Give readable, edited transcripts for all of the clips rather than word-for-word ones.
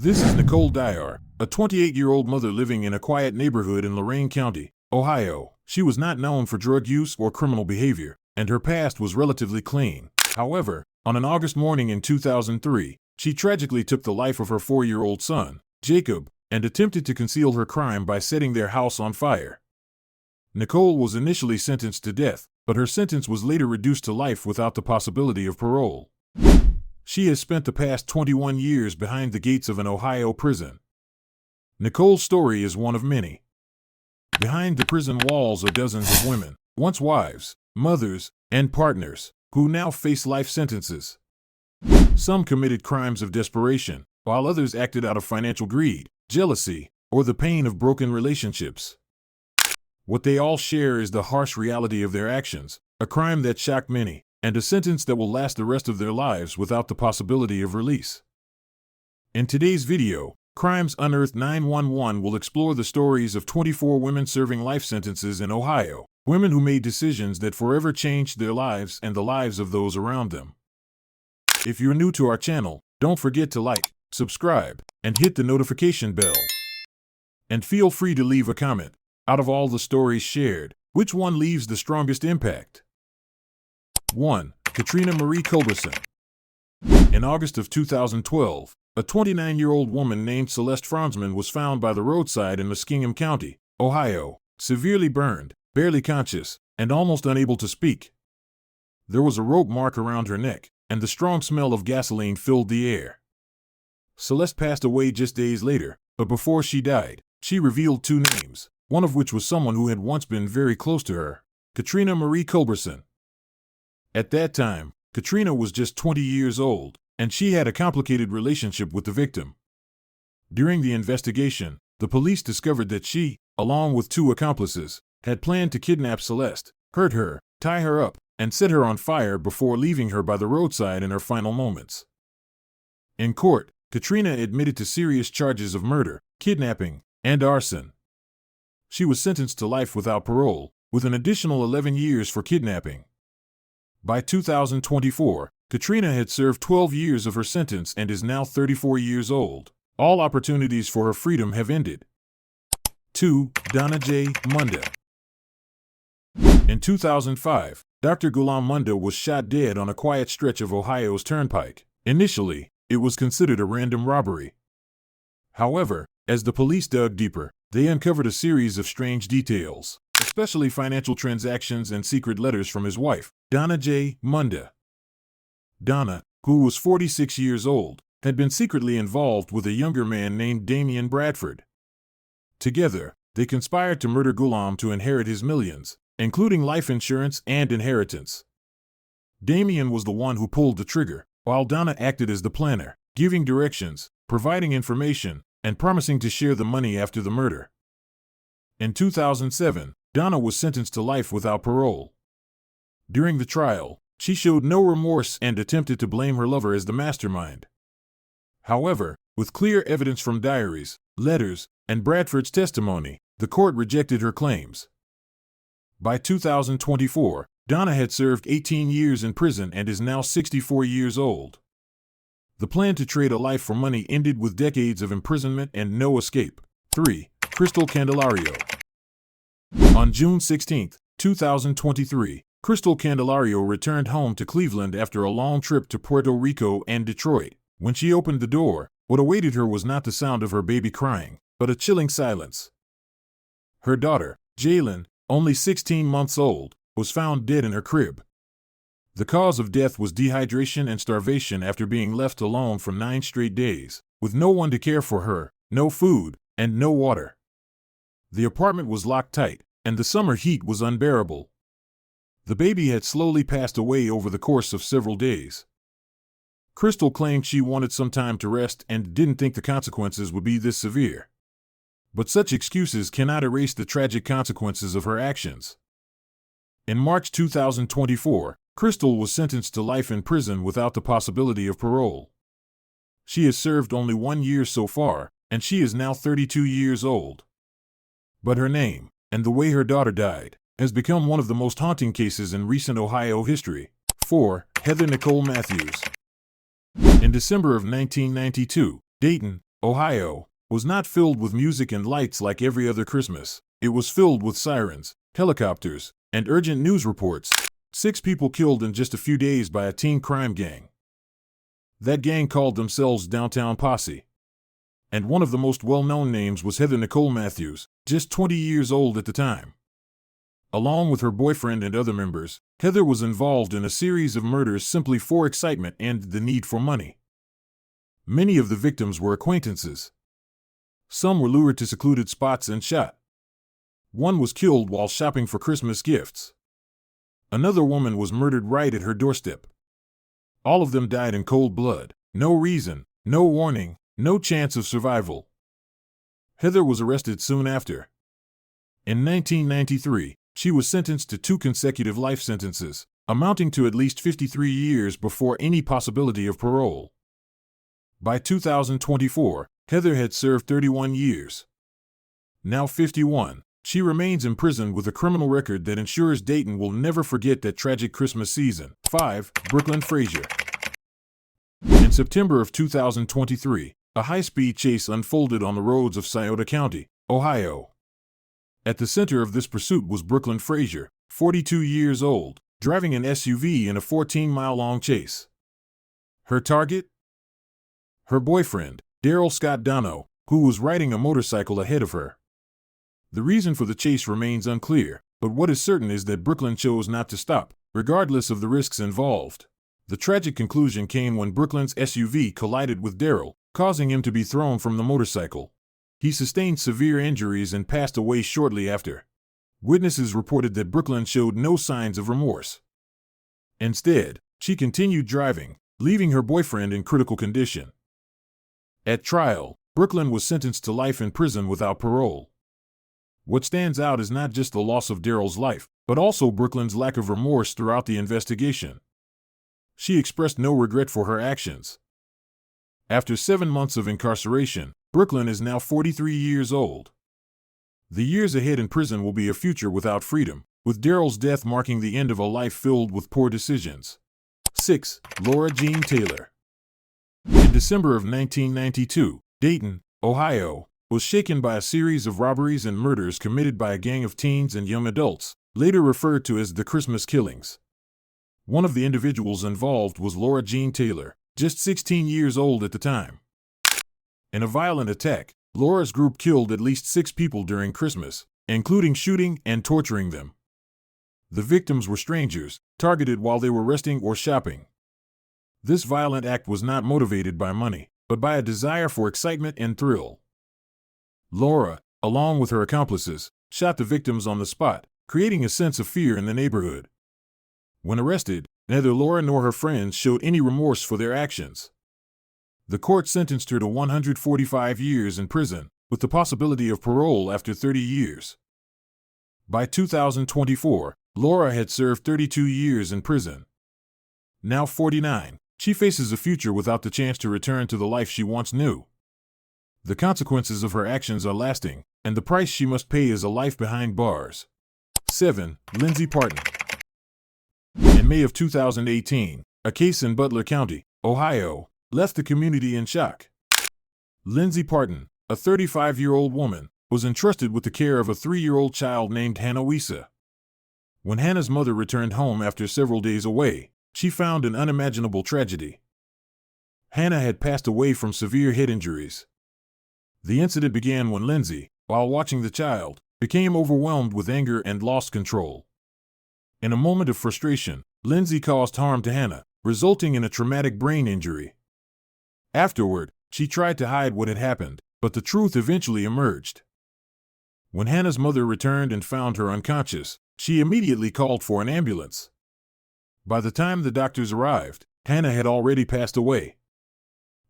This is Nicole Dyer, a 28-year-old mother living in a quiet neighborhood in Lorain County, Ohio. She was not known for drug use or criminal behavior, and her past was relatively clean. However, on an August morning in 2003, she tragically took the life of her 4-year-old son, Jacob, and attempted to conceal her crime by setting their house on fire. Nicole was initially sentenced to death, but her sentence was later reduced to life without the possibility of parole. She has spent the past 21 years behind the gates of an Ohio prison. Nicole's story is one of many. Behind the prison walls are dozens of women, once wives, mothers, and partners, who now face life sentences. Some committed crimes of desperation, while others acted out of financial greed, jealousy, or the pain of broken relationships. What they all share is the harsh reality of their actions, a crime that shocked many, and a sentence that will last the rest of their lives without the possibility of release. In today's video, Crimes Unearthed 911 will explore the stories of 24 women serving life sentences in Ohio, women who made decisions that forever changed their lives and the lives of those around them. If you're new to our channel, don't forget to like, subscribe, and hit the notification bell. And feel free to leave a comment. Out of all the stories shared, which one leaves the strongest impact? 1. Katrina Marie Culberson. In August of 2012, a 29-year-old woman named Celeste Franzman was found by the roadside in Muskingum County, Ohio, severely burned, barely conscious, and almost unable to speak. There was a rope mark around her neck, and the strong smell of gasoline filled the air. Celeste passed away just days later, but before she died, she revealed 2 names, one of which was someone who had once been very close to her, Katrina Marie Culberson. At that time, Katrina was just 20 years old, and she had a complicated relationship with the victim. During the investigation, the police discovered that she, along with 2 accomplices, had planned to kidnap Celeste, hurt her, tie her up, and set her on fire before leaving her by the roadside in her final moments. In court, Katrina admitted to serious charges of murder, kidnapping, and arson. She was sentenced to life without parole, with an additional 11 years for kidnapping. By 2024, Katrina had served 12 years of her sentence and is now 34 years old. All opportunities for her freedom have ended. 2. Donna J. Moonda. In 2005, Dr. Ghulam Moonda was shot dead on a quiet stretch of Ohio's turnpike. Initially, it was considered a random robbery. However, as the police dug deeper, they uncovered a series of strange details, especially financial transactions and secret letters from his wife, Donna J. Moonda. Donna, who was 46 years old, had been secretly involved with a younger man named Damian Bradford. Together, they conspired to murder Ghulam to inherit his millions, including life insurance and inheritance. Damian was the one who pulled the trigger, while Donna acted as the planner, giving directions, providing information, and promising to share the money after the murder. In 2007, Donna was sentenced to life without parole. During the trial, she showed no remorse and attempted to blame her lover as the mastermind. However, with clear evidence from diaries, letters, and Bradford's testimony, the court rejected her claims. By 2024, Donna had served 18 years in prison and is now 64 years old. The plan to trade a life for money ended with decades of imprisonment and no escape. 3. Crystal Candelario. On June 16, 2023, Crystal Candelario returned home to Cleveland after a long trip to Puerto Rico and Detroit. When she opened the door, what awaited her was not the sound of her baby crying, but a chilling silence. Her daughter, Joelene, only 16 months old, was found dead in her crib. The cause of death was dehydration and starvation after being left alone for 9 straight days, with no one to care for her, no food, and no water. The apartment was locked tight, and the summer heat was unbearable. The baby had slowly passed away over the course of several days. Crystal claimed she wanted some time to rest and didn't think the consequences would be this severe. But such excuses cannot erase the tragic consequences of her actions. In March 2024, Crystal was sentenced to life in prison without the possibility of parole. She has served only 1 year so far, and she is now 32 years old. But her name, and the way her daughter died, has become one of the most haunting cases in recent Ohio history. 4. Heather Nicole Matthews. In December of 1992, Dayton, Ohio, was not filled with music and lights like every other Christmas. It was filled with sirens, helicopters, and urgent news reports. 6 people killed in just a few days by a teen crime gang. That gang called themselves Downtown Posse. And one of the most well-known names was Heather Nicole Matthews, just 20 years old at the time. Along with her boyfriend and other members, Heather was involved in a series of murders simply for excitement and the need for money. Many of the victims were acquaintances. Some were lured to secluded spots and shot. One was killed while shopping for Christmas gifts. Another woman was murdered right at her doorstep. All of them died in cold blood. No reason, no warning, no chance of survival. Heather was arrested soon after. In 1993, she was sentenced to 2 consecutive life sentences, amounting to at least 53 years before any possibility of parole. By 2024, Heather had served 31 years. Now 51, she remains in prison with a criminal record that ensures Dayton will never forget that tragic Christmas season. 5. Brooklyn Frasier. In September of 2023, a high-speed chase unfolded on the roads of Lyorta County, Ohio. At the center of this pursuit was Brooklyn Frasier, 42 years old, driving an SUV in a 14-mile-long chase. Her target? Her boyfriend, Daryl Scott Dono, who was riding a motorcycle ahead of her. The reason for the chase remains unclear, but what is certain is that Brooklyn chose not to stop, regardless of the risks involved. The tragic conclusion came when Brooklyn's SUV collided with Daryl, causing him to be thrown from the motorcycle. He sustained severe injuries and passed away shortly after. Witnesses reported that Brooklyn showed no signs of remorse. Instead, she continued driving, leaving her boyfriend in critical condition. At trial, Brooklyn was sentenced to life in prison without parole. What stands out is not just the loss of Daryl's life, but also Brooklyn's lack of remorse throughout the investigation. She expressed no regret for her actions. After 7 months of incarceration, Brooklyn is now 43 years old. The years ahead in prison will be a future without freedom, with Daryl's death marking the end of a life filled with poor decisions. 6. Laura Jean Taylor. In December of 1992, Dayton, Ohio, was shaken by a series of robberies and murders committed by a gang of teens and young adults, later referred to as the Christmas Killings. One of the individuals involved was Laura Jean Taylor, just 16 years old at the time. In a violent attack, Laura's group killed at least 6 people during Christmas, including shooting and torturing them. The victims were strangers, targeted while they were resting or shopping. This violent act was not motivated by money, but by a desire for excitement and thrill. Laura, along with her accomplices, shot the victims on the spot, creating a sense of fear in the neighborhood. When arrested, neither Laura nor her friends showed any remorse for their actions. The court sentenced her to 145 years in prison, with the possibility of parole after 30 years. By 2024, Laura had served 32 years in prison. Now 49, she faces a future without the chance to return to the life she once knew. The consequences of her actions are lasting, and the price she must pay is a life behind bars. 7. Lindsay Parton. In May of 2018, a case in Butler County, Ohio, left the community in shock. Lindsay Parton, a 35-year-old woman, was entrusted with the care of a 3-year-old child named Hannah Wisa. When Hannah's mother returned home after several days away, she found an unimaginable tragedy. Hannah had passed away from severe head injuries. The incident began when Lindsay, while watching the child, became overwhelmed with anger and lost control. In a moment of frustration, Lindsay caused harm to Hannah, resulting in a traumatic brain injury. Afterward, she tried to hide what had happened, but the truth eventually emerged. When Hannah's mother returned and found her unconscious, she immediately called for an ambulance. By the time the doctors arrived, Hannah had already passed away.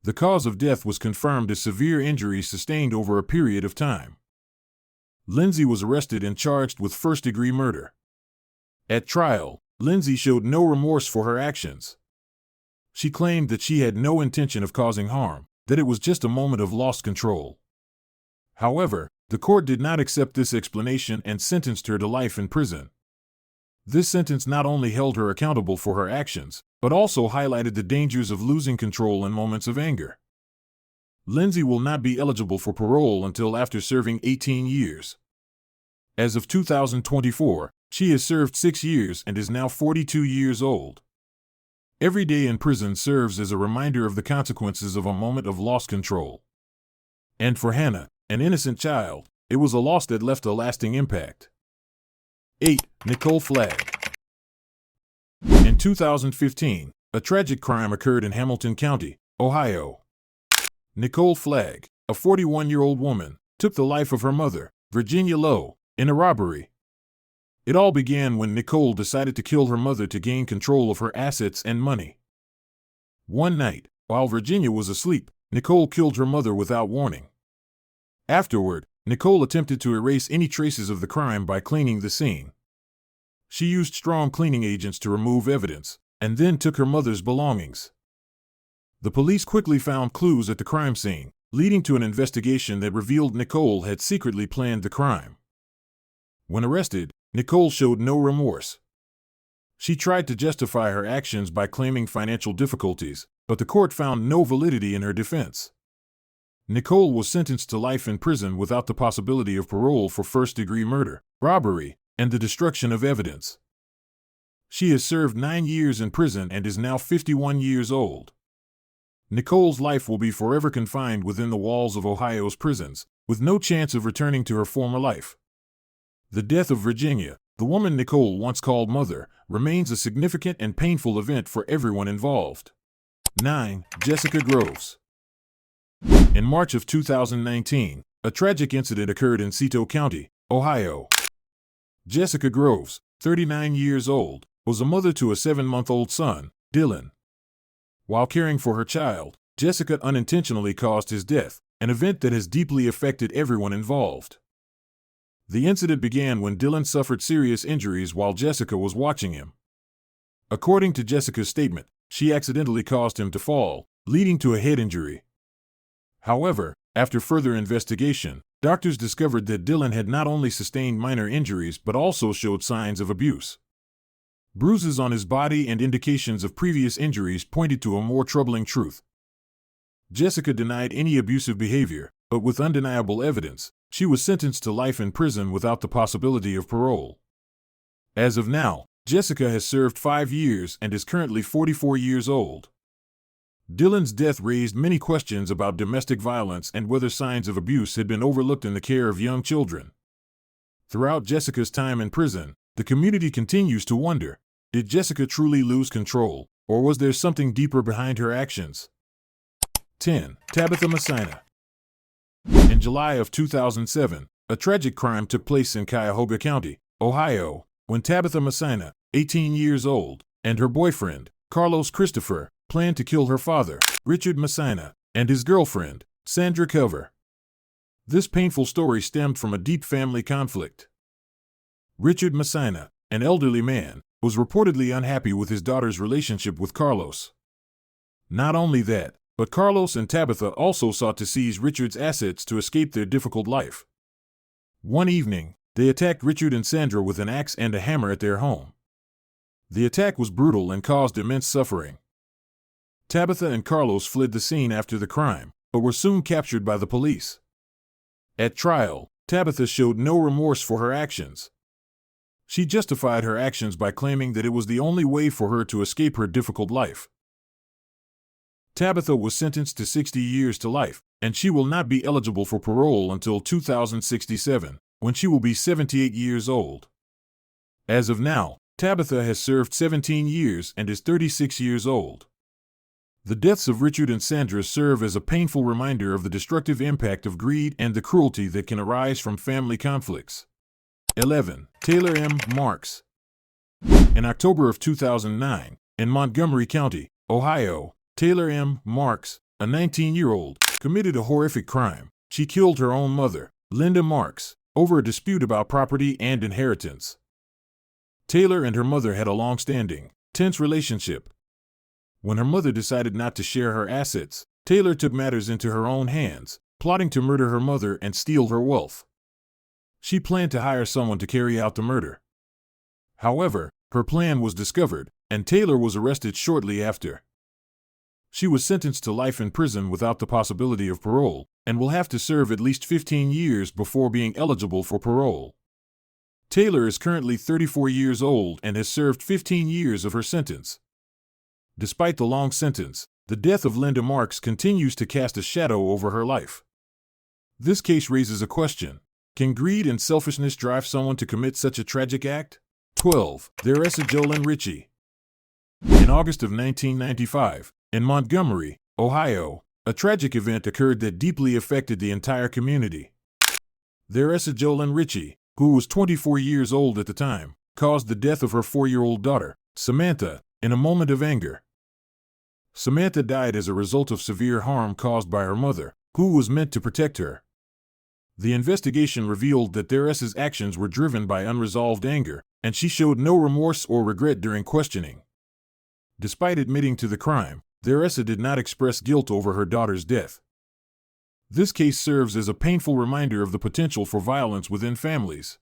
The cause of death was confirmed as severe injuries sustained over a period of time. Lindsay was arrested and charged with first-degree murder. At trial, Lindsay showed no remorse for her actions. She claimed that she had no intention of causing harm, that it was just a moment of lost control. However, the court did not accept this explanation and sentenced her to life in prison. This sentence not only held her accountable for her actions, but also highlighted the dangers of losing control in moments of anger. Lindsay will not be eligible for parole until after serving 18 years. As of 2024, she has served 6 years and is now 42 years old. Every day in prison serves as a reminder of the consequences of a moment of lost control. And for Hannah, an innocent child, it was a loss that left a lasting impact. 8. Nicole Flagg. In 2015, a tragic crime occurred in Hamilton County, Ohio. Nicole Flagg, a 41-year-old woman, took the life of her mother, Virginia Lowe, in a robbery. It all began when Nicole decided to kill her mother to gain control of her assets and money. One night, while Virginia was asleep, Nicole killed her mother without warning. Afterward, Nicole attempted to erase any traces of the crime by cleaning the scene. She used strong cleaning agents to remove evidence, and then took her mother's belongings. The police quickly found clues at the crime scene, leading to an investigation that revealed Nicole had secretly planned the crime. When arrested, Nicole showed no remorse. She tried to justify her actions by claiming financial difficulties, but the court found no validity in her defense. Nicole was sentenced to life in prison without the possibility of parole for first-degree murder, robbery, and the destruction of evidence. She has served 9 years in prison and is now 51 years old. Nicole's life will be forever confined within the walls of Ohio's prisons, with no chance of returning to her former life. The death of Virginia, the woman Nicole once called mother, remains a significant and painful event for everyone involved. 9. Jessica Groves. In March of 2019, a tragic incident occurred in Cson County, Ohio. Jessica Groves, 39 years old, was a mother to a 7-month-old son, Dylan. While caring for her child, Jessica unintentionally caused his death, an event that has deeply affected everyone involved. The incident began when Dylan suffered serious injuries while Jessica was watching him. According to Jessica's statement, she accidentally caused him to fall, leading to a head injury. However, after further investigation, doctors discovered that Dylan had not only sustained minor injuries but also showed signs of abuse. Bruises on his body and indications of previous injuries pointed to a more troubling truth. Jessica denied any abusive behavior, but with undeniable evidence, she was sentenced to life in prison without the possibility of parole. As of now, Jessica has served 5 years and is currently 44 years old. Dylan's death raised many questions about domestic violence and whether signs of abuse had been overlooked in the care of young children. Throughout Jessica's time in prison, the community continues to wonder, did Jessica truly lose control, or was there something deeper behind her actions? 10. Tabitha Mas. In July of 2007, a tragic crime took place in Cuyahoga County, Ohio, when Tabitha Mas, 18 years old, and her boyfriend, Carlos Christopher, planned to kill her father, Richard Mas, and his girlfriend, Sandra Kenman. This painful story stemmed from a deep family conflict. Richard Mas, an elderly man, was reportedly unhappy with his daughter's relationship with Carlos. Not only that, but Carlos and Tabitha also sought to seize Richard's assets to escape their difficult life. One evening, they attacked Richard and Sandra with an axe and a hammer at their home. The attack was brutal and caused immense suffering. Tabitha and Carlos fled the scene after the crime, but were soon captured by the police. At trial, Tabitha showed no remorse for her actions. She justified her actions by claiming that it was the only way for her to escape her difficult life. Tabitha was sentenced to 60 years to life, and she will not be eligible for parole until 2067, when she will be 78 years old. As of now, Tabitha has served 17 years and is 36 years old. The deaths of Richard and Sandra serve as a painful reminder of the destructive impact of greed and the cruelty that can arise from family conflicts. 11. Taylor M. Marx. In October of 2009, in Montgomery County, Ohio, Taylor M. Marx, a 19-year-old, committed a horrific crime. She killed her own mother, Linda Marx, over a dispute about property and inheritance. Taylor and her mother had a long-standing, tense relationship. When her mother decided not to share her assets, Taylor took matters into her own hands, plotting to murder her mother and steal her wealth. She planned to hire someone to carry out the murder. However, her plan was discovered, and Taylor was arrested shortly after. She was sentenced to life in prison without the possibility of parole, and will have to serve at least 15 years before being eligible for parole. Taylor is currently 34 years old and has served 15 years of her sentence. Despite the long sentence, the death of Linda Marx continues to cast a shadow over her life. This case raises a question. Can greed and selfishness drive someone to commit such a tragic act? 12. Theresa Joelene Richie. In August of 1995, in Montgomery, Ohio, a tragic event occurred that deeply affected the entire community. Theresa Joelene Richie, who was 24 years old at the time, caused the death of her 4-year-old daughter, Samantha, in a moment of anger. Samantha died as a result of severe harm caused by her mother, who was meant to protect her. The investigation revealed that Theresa's actions were driven by unresolved anger, and she showed no remorse or regret during questioning. Despite admitting to the crime, Theresa did not express guilt over her daughter's death. This case serves as a painful reminder of the potential for violence within families.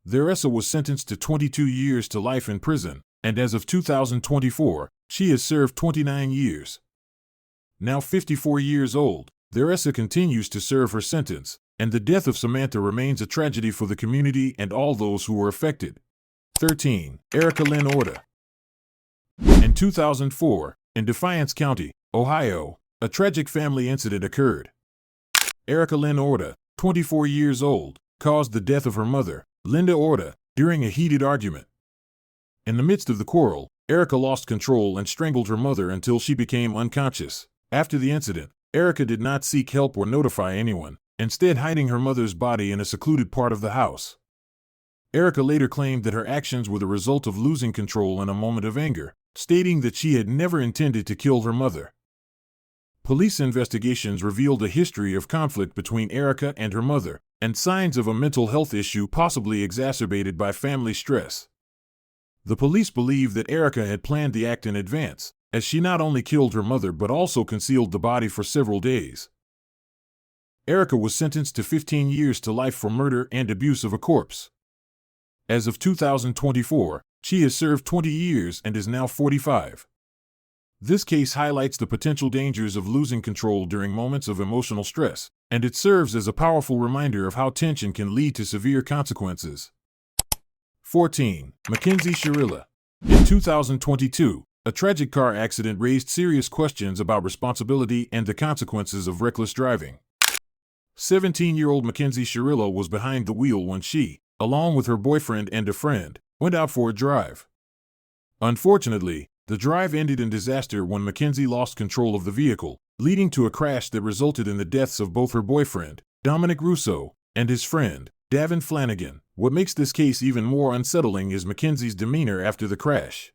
Theresa was sentenced to 22 years to life in prison, and as of 2024, she has served 29 years. Now 54 years old, Theresa continues to serve her sentence, and the death of Samantha remains a tragedy for the community and all those who were affected. 13. Erica Lynn Orta. In 2004, in Defiance County, Ohio, a tragic family incident occurred. Erica Lynn Orta, 24 years old, caused the death of her mother, Linda Orta, during a heated argument. In the midst of the quarrel, Erica lost control and strangled her mother until she became unconscious. After the incident, Erica did not seek help or notify anyone, instead hiding her mother's body in a secluded part of the house. Erica later claimed that her actions were the result of losing control in a moment of anger, stating that she had never intended to kill her mother. Police investigations revealed a history of conflict between Erica and her mother, and signs of a mental health issue possibly exacerbated by family stress. The police believe that Erica had planned the act in advance, as she not only killed her mother but also concealed the body for several days. Erica was sentenced to 15 years to life for murder and abuse of a corpse. As of 2024, she has served 20 years and is now 45. This case highlights the potential dangers of losing control during moments of emotional stress, and it serves as a powerful reminder of how tension can lead to severe consequences. 14. McKenzie Shirilla. In 2022, a tragic car accident raised serious questions about responsibility and the consequences of reckless driving. 17-year-old McKenzie Shirilla was behind the wheel when she, along with her boyfriend and a friend, went out for a drive. Unfortunately, the drive ended in disaster when McKenzie lost control of the vehicle, leading to a crash that resulted in the deaths of both her boyfriend, Dominic Russo, and his friend, Davin Flanagan. What makes this case even more unsettling is McKenzie's demeanor after the crash.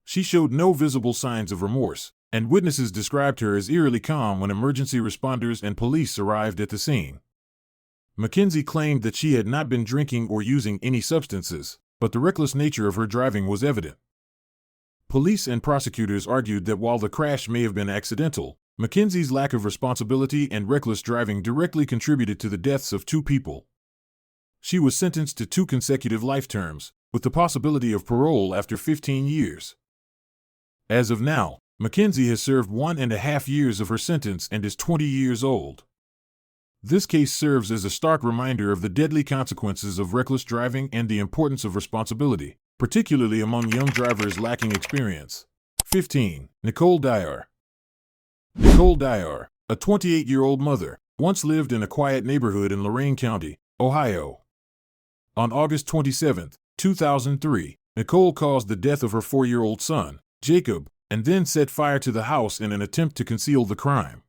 She showed no visible signs of remorse, and witnesses described her as eerily calm when emergency responders and police arrived at the scene. McKenzie claimed that she had not been drinking or using any substances, but the reckless nature of her driving was evident. Police and prosecutors argued that while the crash may have been accidental, McKenzie's lack of responsibility and reckless driving directly contributed to the deaths of 2 people. She was sentenced to 2 consecutive life terms, with the possibility of parole after 15 years. As of now, McKenzie has served 1.5 years of her sentence and is 20 years old. This case serves as a stark reminder of the deadly consequences of reckless driving and the importance of responsibility, particularly among young drivers lacking experience. 15. Nicole Dyer. Nicole Dyer, a 28-year-old mother, once lived in a quiet neighborhood in Lorain County, Ohio. On August 27, 2003, Nicole caused the death of her 4-year-old son, Jacob, and then set fire to the house in an attempt to conceal the crime.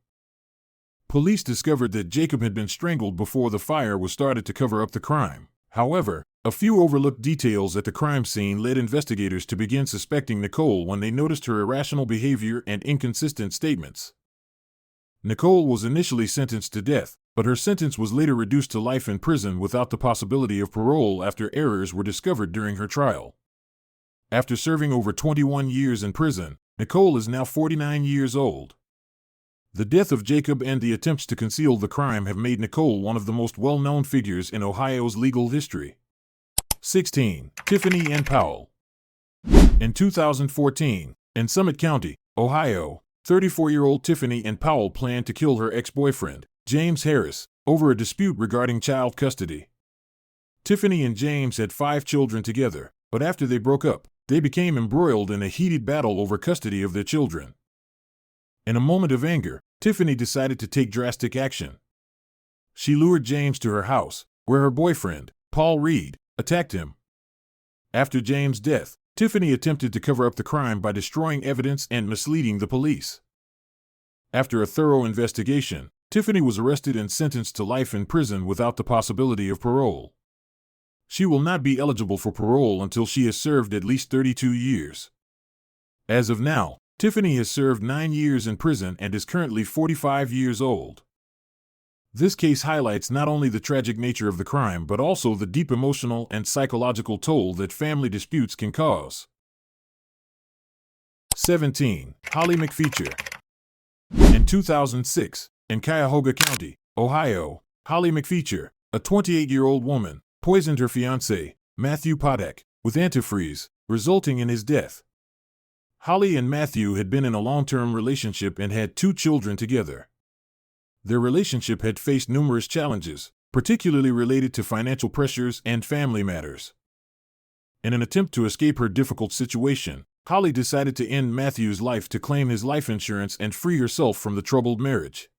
Police discovered that Jacob had been strangled before the fire was started to cover up the crime. However, a few overlooked details at the crime scene led investigators to begin suspecting Nicole when they noticed her irrational behavior and inconsistent statements. Nicole was initially sentenced to death, but her sentence was later reduced to life in prison without the possibility of parole after errors were discovered during her trial. After serving over 21 years in prison, Nicole is now 49 years old. The death of Jacob and the attempts to conceal the crime have made Nicole one of the most well-known figures in Ohio's legal history. 16. Tiffany Powell. In 2014, in Summit County, Ohio, 34-year-old Tiffany and Powell planned to kill her ex-boyfriend, James Harris, over a dispute regarding child custody. Tiffany and James had 5 children together, but after they broke up, they became embroiled in a heated battle over custody of their children. In a moment of anger, Tiffany decided to take drastic action. She lured James to her house, where her boyfriend, Paul Reed, attacked him. After James' death, Tiffany attempted to cover up the crime by destroying evidence and misleading the police. After a thorough investigation, Tiffany was arrested and sentenced to life in prison without the possibility of parole. She will not be eligible for parole until she has served at least 32 years. As of now, Tiffany has served 9 years in prison and is currently 45 years old. This case highlights not only the tragic nature of the crime but also the deep emotional and psychological toll that family disputes can cause. 17. Holly McFeeture. In 2006, in Cuyahoga County, Ohio, Holly McFeeture, a 28-year-old woman, poisoned her fiancé, Matthew Podak, with antifreeze, resulting in his death. Holly and Matthew had been in a long-term relationship and had 2 children together. Their relationship had faced numerous challenges, particularly related to financial pressures and family matters. In an attempt to escape her difficult situation, Holly decided to end Matthew's life to claim his life insurance and free herself from the troubled marriage.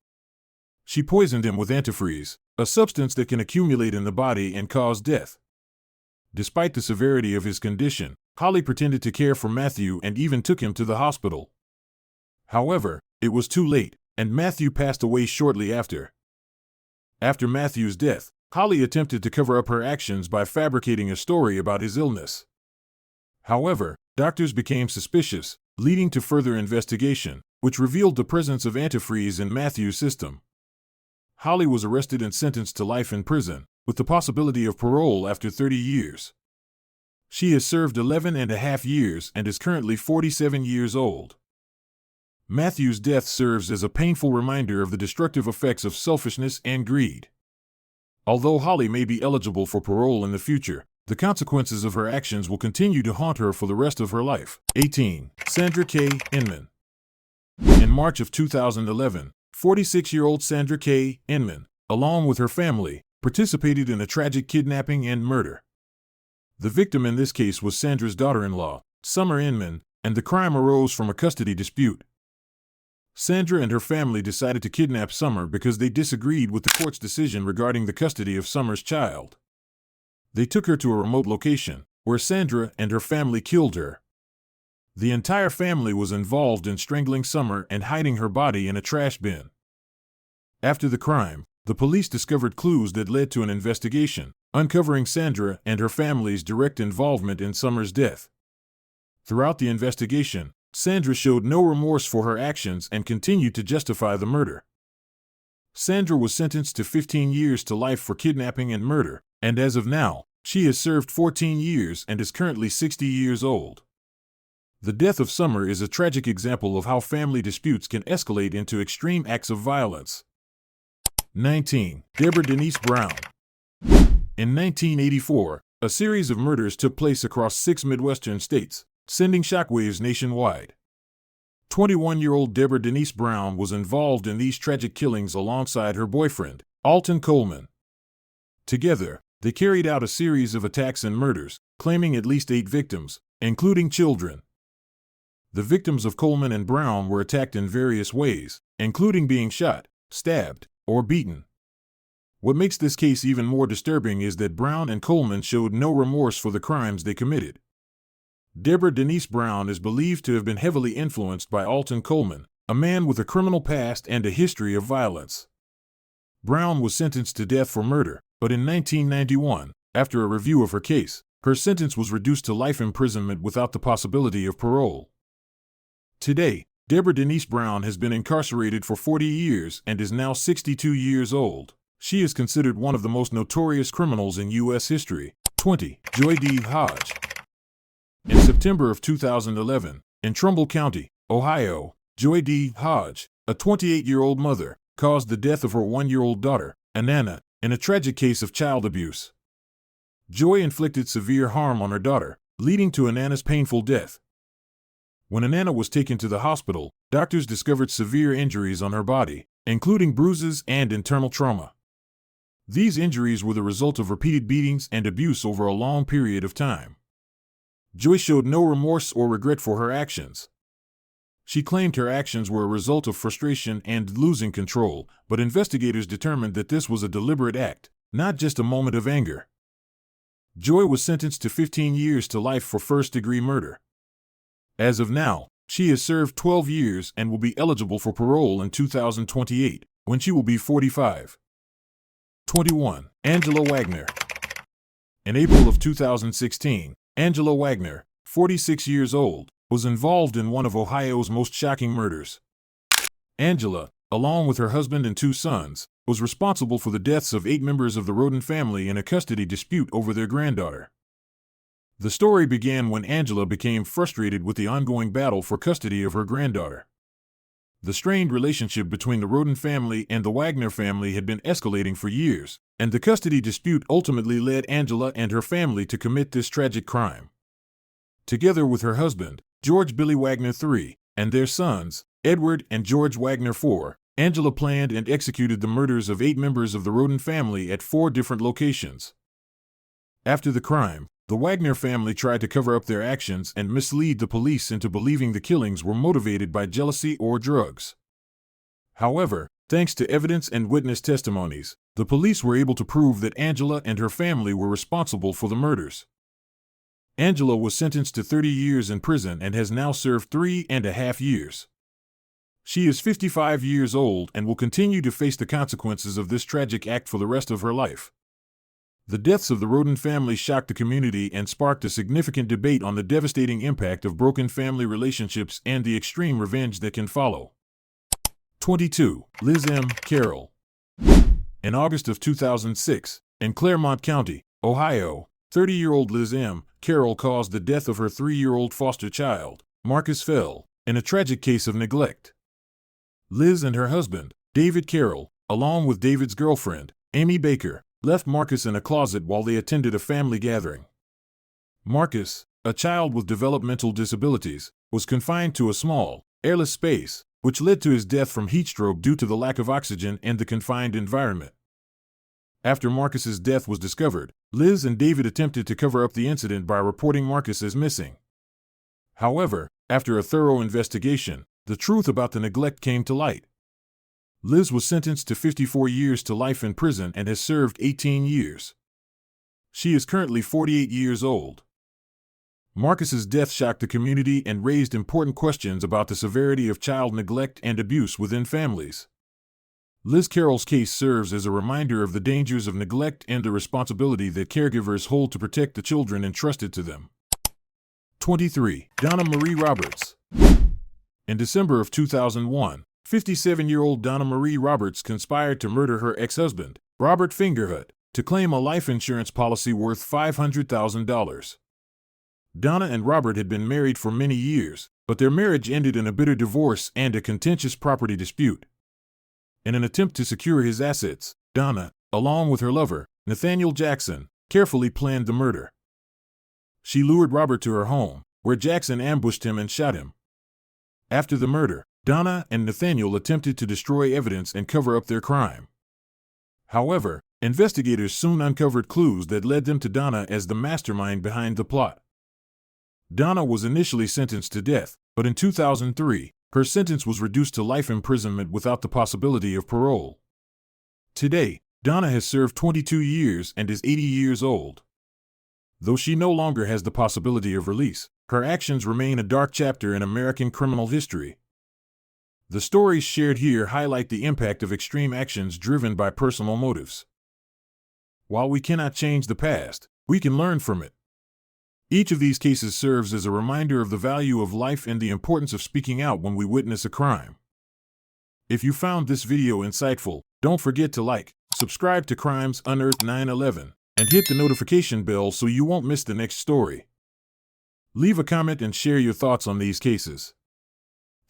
She poisoned him with antifreeze, a substance that can accumulate in the body and cause death. Despite the severity of his condition, Holly pretended to care for Matthew and even took him to the hospital. However, it was too late, and Matthew passed away shortly after. After Matthew's death, Holly attempted to cover up her actions by fabricating a story about his illness. However, doctors became suspicious, leading to further investigation, which revealed the presence of antifreeze in Matthew's system. Holly was arrested and sentenced to life in prison, with the possibility of parole after 30 years. She has served 11.5 years and is currently 47 years old. Matthew's death serves as a painful reminder of the destructive effects of selfishness and greed. Although Holly may be eligible for parole in the future, the consequences of her actions will continue to haunt her for the rest of her life. 18. Sandra K. Inman. In March of 2011, 46-year-old Sandra K. Inman, along with her family, participated in a tragic kidnapping and murder. The victim in this case was Sandra's daughter-in-law, Summer Inman, and the crime arose from a custody dispute. Sandra and her family decided to kidnap Summer because they disagreed with the court's decision regarding the custody of Summer's child. They took her to a remote location, where Sandra and her family killed her. The entire family was involved in strangling Summer and hiding her body in a trash bin. After the crime, the police discovered clues that led to an investigation, uncovering Sandra and her family's direct involvement in Summer's death. Throughout the investigation, Sandra showed no remorse for her actions and continued to justify the murder. Sandra was sentenced to 15 years to life for kidnapping and murder, and as of now, she has served 14 years and is currently 60 years old. The death of Summer is a tragic example of how family disputes can escalate into extreme acts of violence. 19. Debra Denise Brown. In 1984, a series of murders took place across 6 Midwestern states, sending shockwaves nationwide. 21-year-old Debra Denise Brown was involved in these tragic killings alongside her boyfriend, Alton Coleman. Together, they carried out a series of attacks and murders, claiming at least 8 victims, including children. The victims of Coleman and Brown were attacked in various ways, including being shot, stabbed, or beaten. What makes this case even more disturbing is that Brown and Coleman showed no remorse for the crimes they committed. Debra Denise Brown is believed to have been heavily influenced by Alton Coleman, a man with a criminal past and a history of violence. Brown was sentenced to death for murder, but in 1991, after a review of her case, her sentence was reduced to life imprisonment without the possibility of parole. Today, Debra Denise Brown has been incarcerated for 40 years and is now 62 years old. She is considered one of the most notorious criminals in U.S. history. 20. Joydella Hajj. In September of 2011, in Trumbull County, Ohio, Joydella Hajj, a 28-year-old mother, caused the death of her 1-year-old daughter, Anana, in a tragic case of child abuse. Joy inflicted severe harm on her daughter, leading to Anana's painful death. When Anana was taken to the hospital, doctors discovered severe injuries on her body, including bruises and internal trauma. These injuries were the result of repeated beatings and abuse over a long period of time. Joy showed no remorse or regret for her actions. She claimed her actions were a result of frustration and losing control, but investigators determined that this was a deliberate act, not just a moment of anger. Joy was sentenced to 15 years to life for first-degree murder. As of now, she has served 12 years and will be eligible for parole in 2028, when she will be 45. 21. Angela Wagner. In April of 2016, Angela Wagner, 46 years old, was involved in one of Ohio's most shocking murders. Angela, along with her husband and 2 sons, was responsible for the deaths of 8 members of the Roden family in a custody dispute over their granddaughter. The story began when Angela became frustrated with the ongoing battle for custody of her granddaughter. The strained relationship between the Roden family and the Wagner family had been escalating for years, and the custody dispute ultimately led Angela and her family to commit this tragic crime. Together with her husband, George Billy Wagner III, and their sons, Edward and George Wagner IV, Angela planned and executed the murders of 8 members of the Roden family at 4 different locations. After the crime, the Wagner family tried to cover up their actions and mislead the police into believing the killings were motivated by jealousy or drugs. However, thanks to evidence and witness testimonies, the police were able to prove that Angela and her family were responsible for the murders. Angela was sentenced to 30 years in prison and has now served 3.5 years. She is 55 years old and will continue to face the consequences of this tragic act for the rest of her life. The deaths of the Roden family shocked the community and sparked a significant debate on the devastating impact of broken family relationships and the extreme revenge that can follow. 22. Liz M. Carroll. In August of 2006, in Claremont County, Ohio, 30-year-old Liz M. Carroll caused the death of her 3-year-old foster child, Marcus Fell, in a tragic case of neglect. Liz and her husband, David Carroll, along with David's girlfriend, Amy Baker, left Marcus in a closet while they attended a family gathering. Marcus, a child with developmental disabilities, was confined to a small, airless space, which led to his death from heat stroke due to the lack of oxygen in the confined environment. After Marcus's death was discovered, Liz and David attempted to cover up the incident by reporting Marcus as missing. However, after a thorough investigation, the truth about the neglect came to light. Liz was sentenced to 54 years to life in prison and has served 18 years. She is currently 48 years old. Marcus's death shocked the community and raised important questions about the severity of child neglect and abuse within families. Liz Carroll's case serves as a reminder of the dangers of neglect and the responsibility that caregivers hold to protect the children entrusted to them. 23. Donna Marie Roberts. In December of 2001, 57-year-old Donna Marie Roberts conspired to murder her ex-husband, Robert Fingerhut, to claim a life insurance policy worth $500,000. Donna and Robert had been married for many years, but their marriage ended in a bitter divorce and a contentious property dispute. In an attempt to secure his assets, Donna, along with her lover, Nathaniel Jackson, carefully planned the murder. She lured Robert to her home, where Jackson ambushed him and shot him. After the murder, Donna and Nathaniel attempted to destroy evidence and cover up their crime. However, investigators soon uncovered clues that led them to Donna as the mastermind behind the plot. Donna was initially sentenced to death, but in 2003, her sentence was reduced to life imprisonment without the possibility of parole. Today, Donna has served 22 years and is 80 years old. Though she no longer has the possibility of release, her actions remain a dark chapter in American criminal history. The stories shared here highlight the impact of extreme actions driven by personal motives. While we cannot change the past, we can learn from it. Each of these cases serves as a reminder of the value of life and the importance of speaking out when we witness a crime. If you found this video insightful, don't forget to like, subscribe to Crimes Unearthed 9/11, and hit the notification bell so you won't miss the next story. Leave a comment and share your thoughts on these cases.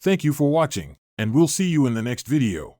Thank you for watching, and we'll see you in the next video.